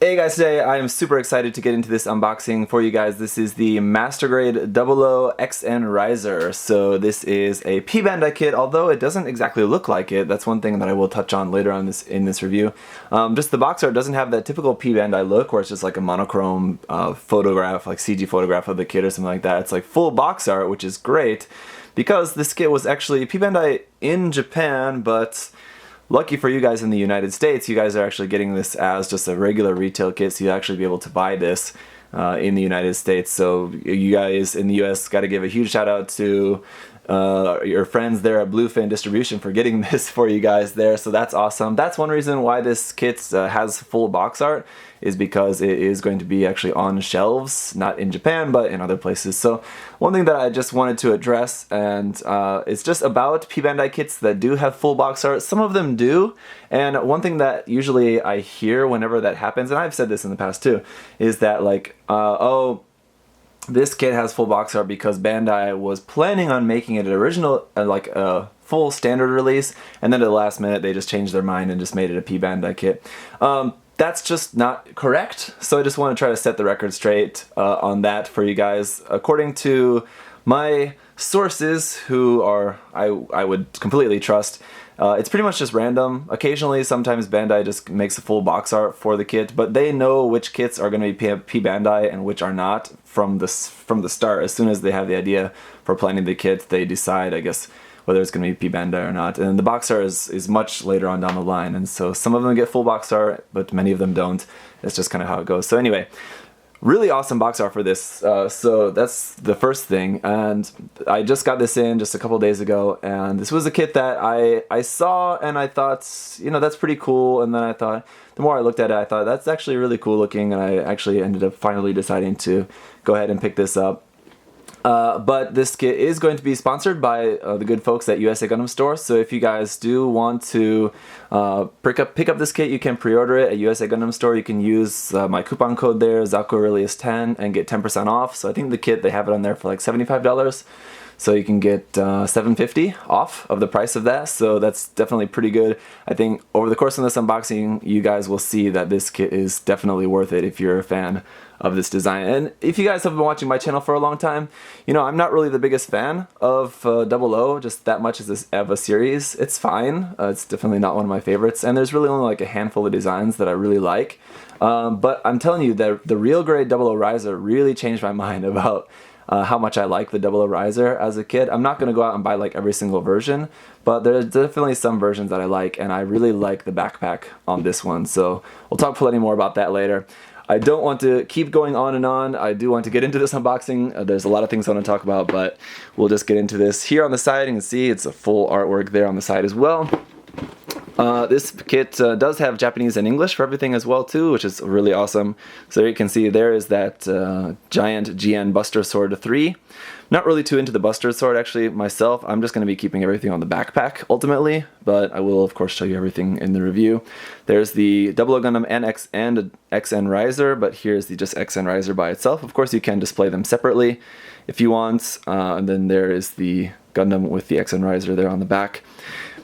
Hey guys, today I am super excited to get into this unboxing for you guys. This is the Master Grade 00 XN Riser. So this is a P-Bandai kit, although it doesn't exactly look like it. That's one thing that I will touch on later on in this review. Just the box art doesn't have that typical P-Bandai look where it's just like a monochrome photograph, like CG photograph of the kit or something like that. It's like full box art, which is great because this kit was actually P-Bandai in Japan, but lucky for you guys in the United States, you guys are actually getting this as just a regular retail kit, so you'll actually be able to buy this in the United States. So you guys in the US got to give a huge shout out to your friends there at Bluefin Distribution for getting this for you guys there, so that's awesome. That's one reason why this kit has full box art, is because it is going to be actually on shelves, not in Japan, but in other places. So one thing that I just wanted to address, and it's just about P-Bandai kits that do have full box art. Some of them do, and one thing that usually I hear whenever that happens, and I've said this in the past too, is that like, oh, this kit has full box art because Bandai was planning on making it an original, like a full standard release, and then at the last minute they just changed their mind and just made it a P-Bandai kit. That's just not correct, so I just want to try to set the record straight on that for you guys. According to my sources, who are I would completely trust, it's pretty much just random. Occasionally, sometimes Bandai just makes a full box art for the kit, but they know which kits are going to be P-Bandai and which are not from the start. As soon as they have the idea for planning the kit, they decide, I guess, whether it's going to be P-Bandai or not. And the box art is much later on down the line, and so some of them get full box art, but many of them don't. It's just kind of how it goes. So anyway, really awesome box art for this, so that's the first thing. And I just got this in just a couple days ago, and this was a kit that I saw and I thought, you know, that's pretty cool. And then I thought, the more I looked at it, I thought that's actually really cool looking, and I actually ended up finally deciding to go ahead and pick this up. But this kit is going to be sponsored by the good folks at USA Gundam Store, so if you guys do want to pick up this kit, you can pre-order it at USA Gundam Store. You can use my coupon code there, ZakuAurelius10, and get 10% off. So I think the kit, they have it on there for like $75, so you can get $7.50 off of the price of that, so that's definitely pretty good. I think over the course of this unboxing, you guys will see that this kit is definitely worth it if you're a fan of this design. And if you guys have been watching my channel for a long time, you know I'm not really the biggest fan of 00, just that much as a series. It's fine, it's definitely not one of my favorites, and there's really only like a handful of designs that I really like. But I'm telling you that the real grade 00 Riser really changed my mind about how much I like the 00 Riser as a kid. I'm not going to go out and buy like every single version, but there's definitely some versions that I like, and I really like the backpack on this one. So we'll talk plenty more about that later. I don't want to keep going on and on. I do want to get into this unboxing. There's a lot of things I want to talk about, but we'll just get into this. Here on the side, you can see it's a full artwork there on the side as well. This kit does have Japanese and English for everything as well too, which is really awesome. So you can see there is that giant GN Buster Sword 3. Not really too into the Buster Sword actually myself. I'm just going to be keeping everything on the backpack ultimately, but I will of course show you everything in the review. There's the 00 Gundam NX and XN Riser, but here's the just XN Riser by itself. Of course you can display them separately if you want, and then there is the Gundam with the XN Riser there on the back.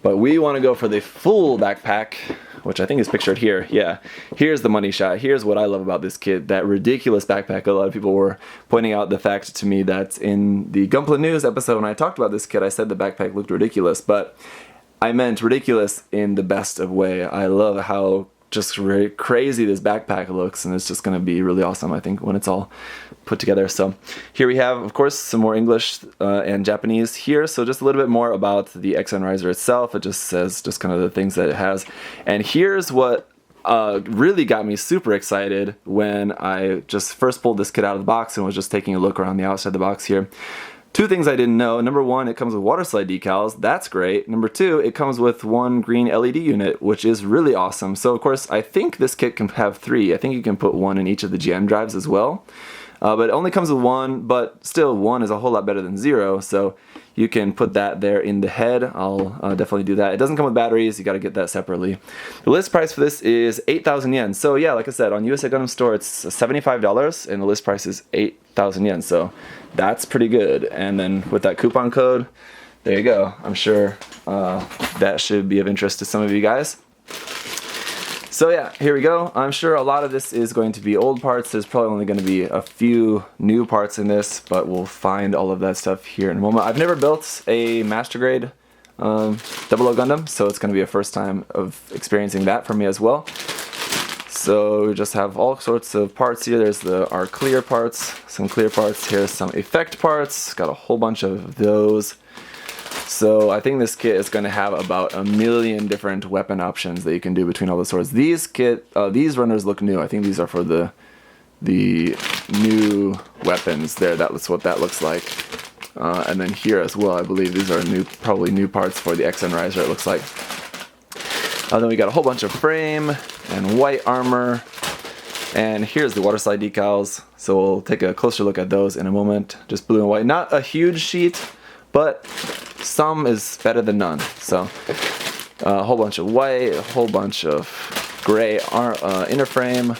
But we want to go for the full backpack, which I think is pictured here. Yeah, here's the money shot. Here's what I love about this kit, that ridiculous backpack. A lot of people were pointing out the fact to me that in the Gunpla News episode when I talked about this kit, I said the backpack looked ridiculous, but I meant ridiculous in the best of way. I love how just really crazy this backpack looks, and it's just going to be really awesome, I think, when it's all put together. So here we have, of course, some more English and Japanese here. So just a little bit more about the XN Riser itself. It just says just kind of the things that it has. And here's what really got me super excited when I just first pulled this kit out of the box and was just taking a look around the outside of the box here. Two things I didn't know. Number one, it comes with water slide decals. That's great. Number two, it comes with one green LED unit, which is really awesome. So of course, I think this kit can have 3. I think you can put 1 in each of the GM drives as well. But it only comes with 1, but still 1 is a whole lot better than 0, so you can put that there in the head. I'll definitely do that. It doesn't come with batteries, you gotta get that separately. The list price for this is 8,000 yen. So yeah, like I said, on USA Gundam Store it's $75, and the list price is 8,000 yen, so that's pretty good. And then with that coupon code, there you go. I'm sure that should be of interest to some of you guys. So yeah, here we go. I'm sure a lot of this is going to be old parts. There's probably only going to be a few new parts in this, but we'll find all of that stuff here in a moment. I've never built a Master Grade 00 Gundam, so it's going to be a first time of experiencing that for me as well. So we just have all sorts of parts here. There's our clear parts, some clear parts. Here's some effect parts. Got a whole bunch of those. So I think this kit is going to have about 1 million different weapon options that you can do between all the swords. These runners look new. I think these are for the new weapons there. That's what that looks like. And then here as well, I believe these are probably new parts for the XN Riser, it looks like. Then we got a whole bunch of frame and white armor. And here's the water slide decals. So we'll take a closer look at those in a moment. Just blue and white. Not a huge sheet, but some is better than none. So a whole bunch of white, a whole bunch of gray inner frame,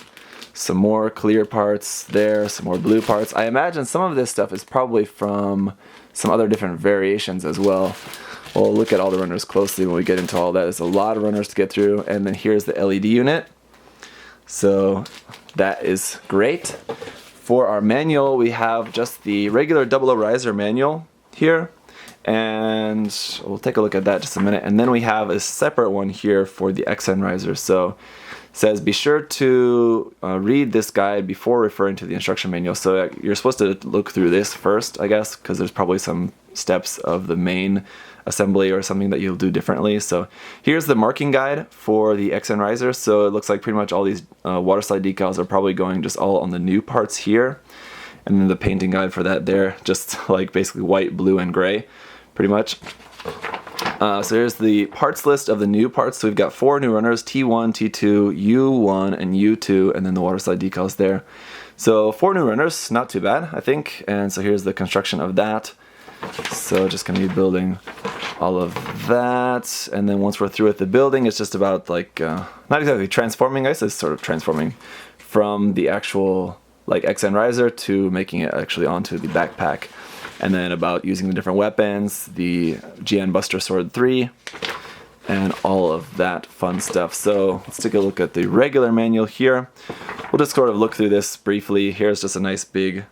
some more clear parts there, some more blue parts. I imagine some of this stuff is probably from some other different variations as well. We'll look at all the runners closely when we get into all that. There's a lot of runners to get through. And then here's the LED unit. So that is great. For our manual, we have just the regular 00 Riser manual here. And we'll take a look at that just a minute. And then we have a separate one here for the XN Riser. So it says, be sure to read this guide before referring to the instruction manual. So you're supposed to look through this first, I guess, because there's probably some steps of the main assembly or something that you'll do differently. So here's the marking guide for the XN Riser. So it looks like pretty much all these water slide decals are probably going just all on the new parts here. And then the painting guide for that there, just like basically white, blue, and gray, pretty much. So here's the parts list of the new parts. So we've got 4 new runners, T1, T2, U1, and U2, and then the water slide decals there. So 4 new runners, not too bad, I think. And so here's the construction of that. So just going to be building all of that, and then once we're through with the building, it's just about like not exactly transforming, I guess it's sort of transforming from the actual like XN Riser to making it actually onto the backpack, and then about using the different weapons, the GN Buster Sword 3, and all of that fun stuff. So let's take a look at the regular manual here. We'll just sort of look through this briefly. Here's just a nice big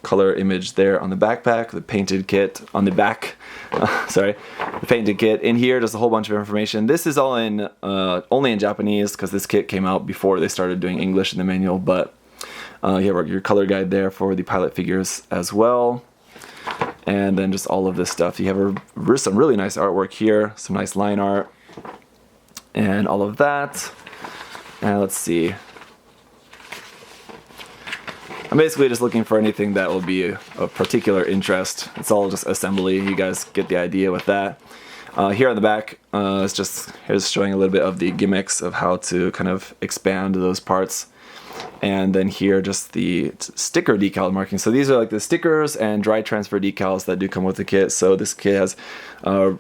color image there on the backpack, the painted kit on the back. Sorry, the painted kit. In here, just a whole bunch of information. This is all in only in Japanese because this kit came out before they started doing English in the manual. But you have your color guide there for the pilot figures as well. And then just all of this stuff. You have some really nice artwork here, some nice line art, and all of that. And let's see. I'm basically just looking for anything that will be of particular interest. It's all just assembly. You guys get the idea with that. Here on the back, here's showing a little bit of the gimmicks of how to kind of expand those parts. And then here, just the sticker decal marking. So these are like the stickers and dry transfer decals that do come with the kit. So this kit has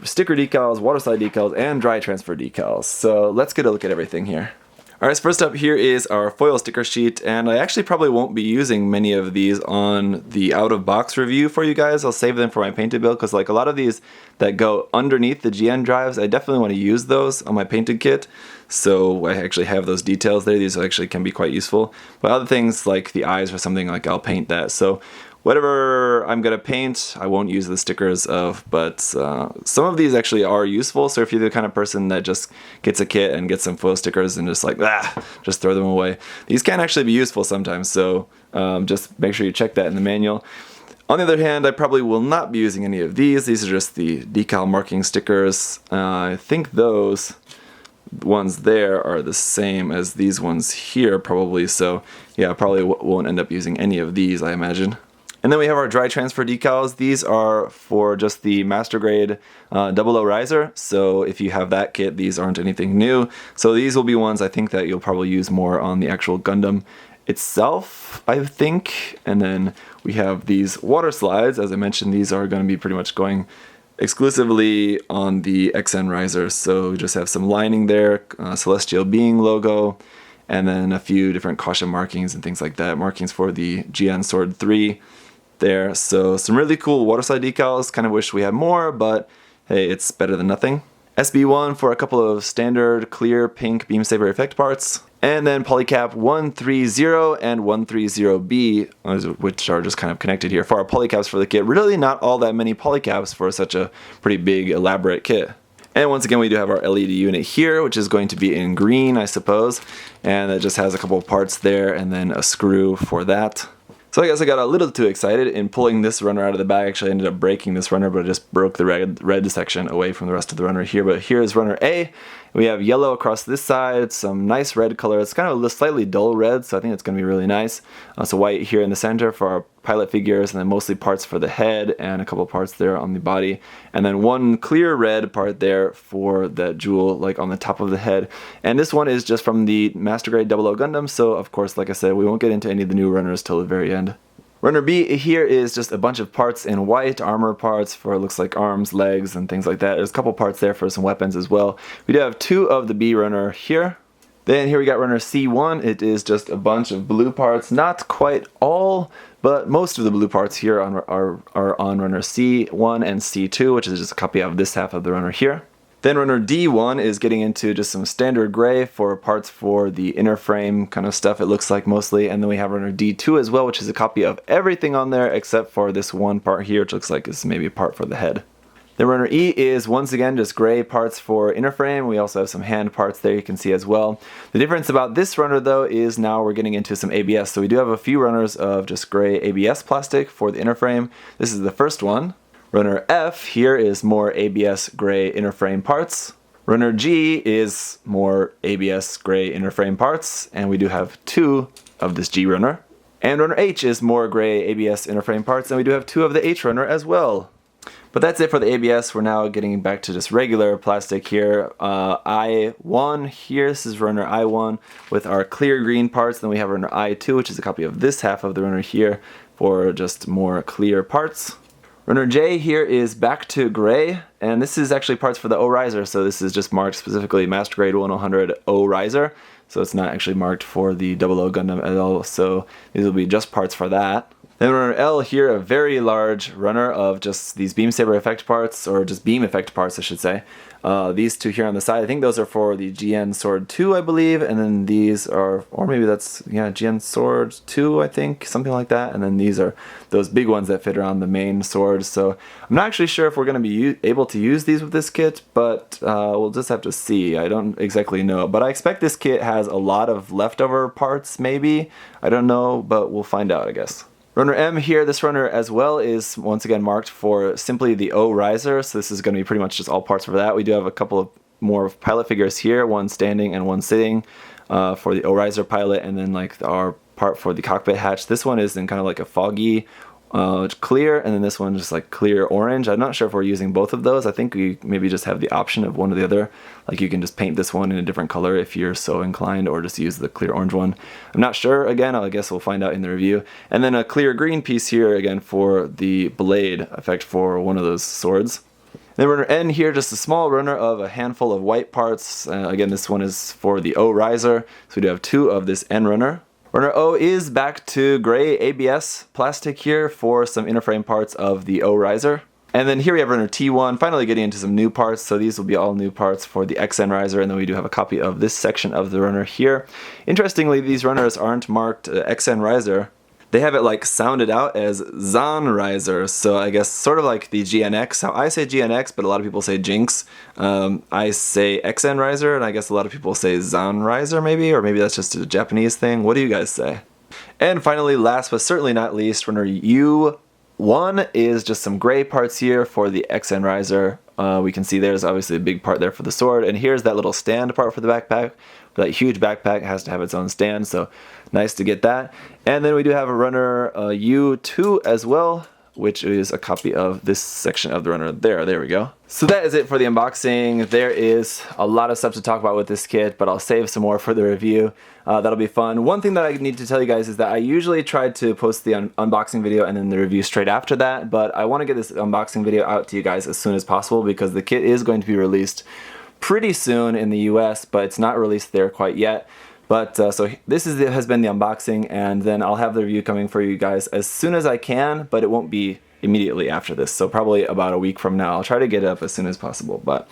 sticker decals, water slide decals, and dry transfer decals. So let's get a look at everything here. Alright, so first up here is our foil sticker sheet, and I actually probably won't be using many of these on the out-of-box review for you guys. I'll save them for my painted build, because like a lot of these that go underneath the GN drives, I definitely want to use those on my painted kit. So I actually have those details there. These actually can be quite useful. But other things like the eyes or something, like I'll paint that. So whatever I'm going to paint, I won't use the stickers of, but some of these actually are useful. So if you're the kind of person that just gets a kit and gets some foil stickers and just like, just throw them away, these can actually be useful sometimes. So just make sure you check that in the manual. On the other hand, I probably will not be using any of these. These are just the decal marking stickers. I think those ones there are the same as these ones here probably. So yeah, I probably won't end up using any of these, I imagine. And then we have our dry transfer decals. These are for just the Master Grade 00 Riser. So if you have that kit, these aren't anything new. So these will be ones I think that you'll probably use more on the actual Gundam itself, I think. And then we have these water slides. As I mentioned, these are going to be pretty much going exclusively on the XN Riser. So we just have some lining there, Celestial Being logo, and then a few different caution markings and things like that. Markings for the GN Sword 3. There, so some really cool water slide decals. Kind of wish we had more, but hey, it's better than nothing. SB1 for a couple of standard clear pink beam saber effect parts. And then polycap 130 and 130B, which are just kind of connected here for our polycaps for the kit. Really not all that many polycaps for such a pretty big elaborate kit. And once again, we do have our LED unit here, which is going to be in green, I suppose. And it just has a couple of parts there and then a screw for that. So I guess I got a little too excited in pulling this runner out of the bag. Actually, I ended up breaking this runner, but I just broke the red section away from the rest of the runner here. But here is runner A. We have yellow across this side, some nice red color. It's kind of a slightly dull red, so I think it's going to be really nice. So white here in the center for our pilot figures, and then mostly parts for the head and a couple parts there on the body. And then one clear red part there for the jewel, like on the top of the head. And this one is just from the Master Grade 00 Gundam, so of course, like I said, we won't get into any of the new runners till the very end. Runner B here is just a bunch of parts in white, armor parts for it looks like arms, legs, and things like that. There's a couple parts there for some weapons as well. We do have two of the B runner here. Then here we got runner C1. It is just a bunch of blue parts, not quite all, but most of the blue parts here are on runner C1 and C2, which is just a copy of this half of the runner here. Then runner D1 is getting into just some standard gray for parts for the inner frame kind of stuff, it looks like mostly. And then we have runner D2 as well, which is a copy of everything on there except for this one part here, which looks like it's maybe a part for the head. Then runner E is once again just gray parts for inner frame. We also have some hand parts there you can see as well. The difference about this runner though is now we're getting into some ABS. So we do have a few runners of just gray ABS plastic for the inner frame. This is the first one. Runner F here is more ABS gray inner frame parts. Runner G is more ABS gray inner frame parts, and we do have two of this G runner. And runner H is more gray ABS inner frame parts, and we do have two of the H runner as well. But that's it for the ABS. We're now getting back to just regular plastic here. I1 here, this is runner I1 with our clear green parts. Then we have runner I2, which is a copy of this half of the runner here for just more clear parts. Runner J here is back to gray, and this is actually parts for the O riser, so this is just marked specifically Master Grade 100 O riser, so it's not actually marked for the 00 Gundam at all, so these will be just parts for that. Then runner L here, a very large runner of just these beam saber effect parts, or just beam effect parts I should say. These two here on the side, I think those are for the GN Sword 2 I believe, and then these are, or maybe that's, yeah, GN Sword 2 I think, something like that, and then these are those big ones that fit around the main sword. So I'm not actually sure if we're going to be able to use these with this kit, but we'll just have to see. I don't exactly know, but I expect this kit has a lot of leftover parts maybe, I don't know, but we'll find out I guess. Runner M here, this runner as well is once again marked for simply the O riser, so this is going to be pretty much just all parts for that. We do have a couple of more pilot figures here, one standing and one sitting for the O riser pilot, and then like our part for the cockpit hatch. This one is in kind of like a foggy clear, and then this one just like clear orange. I'm not sure if we're using both of those. I think we maybe just have the option of one or the other. Like you can just paint this one in a different color if you're so inclined, or just use the clear orange one. I'm not sure, again, I guess we'll find out in the review. And then a clear green piece here again for the blade effect for one of those swords. Then runner N here, just a small runner of a handful of white parts. Again, this one is for the O riser, so we do have two of this N runner. Runner O is back to gray ABS plastic here for some inner frame parts of the O riser. And then here we have runner T1, finally getting into some new parts, so these will be all new parts for the XN riser, and then we do have a copy of this section of the runner here. Interestingly, these runners aren't marked XN riser. They have it like sounded out as Zan riser, so I guess sort of like the GNX, how I say GNX, but a lot of people say Jinx. I say XN riser, and I guess a lot of people say Zan riser maybe, or maybe that's just a Japanese thing. What do you guys say? And finally, last but certainly not least, runner U1 is just some gray parts here for the XN riser. We can see there's obviously a big part there for the sword, and here's that little stand part for the backpack. That huge backpack has to have its own stand, so nice to get that. And then we do have a runner U2 as well, which is a copy of this section of the runner there. There we go. So that is it for the unboxing. There is a lot of stuff to talk about with this kit, but I'll save some more for the review. That'll be fun. One thing that I need to tell you guys is that I usually try to post the unboxing video and then the review straight after that, but I want to get this unboxing video out to you guys as soon as possible because the kit is going to be released pretty soon in the US, but it's not released there quite yet. But so this has been the unboxing, and then I'll have the review coming for you guys as soon as I can, but it won't be immediately after this, so probably about a week from now. I'll try to get it up as soon as possible, but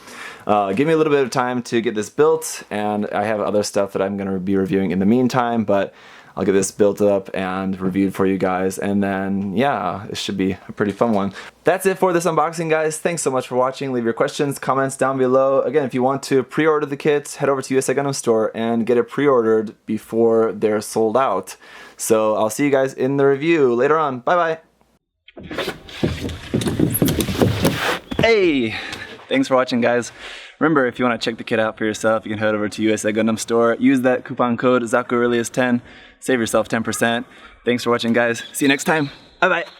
give me a little bit of time to get this built, and I have other stuff that I'm going to be reviewing in the meantime, but I'll get this built up and reviewed for you guys, and then yeah, it should be a pretty fun one. That's it for this unboxing, guys. Thanks so much for watching. Leave your questions, comments down below. Again, if you want to pre-order the kits, head over to USA Gundam Store and get it pre-ordered before they're sold out. So I'll see you guys in the review later on. Bye bye. Hey, thanks for watching, guys. Remember, if you want to check the kit out for yourself, you can head over to USA Gundam Store. Use that coupon code ZakuAurelius10. Save yourself 10%. Thanks for watching, guys. See you next time. Bye bye.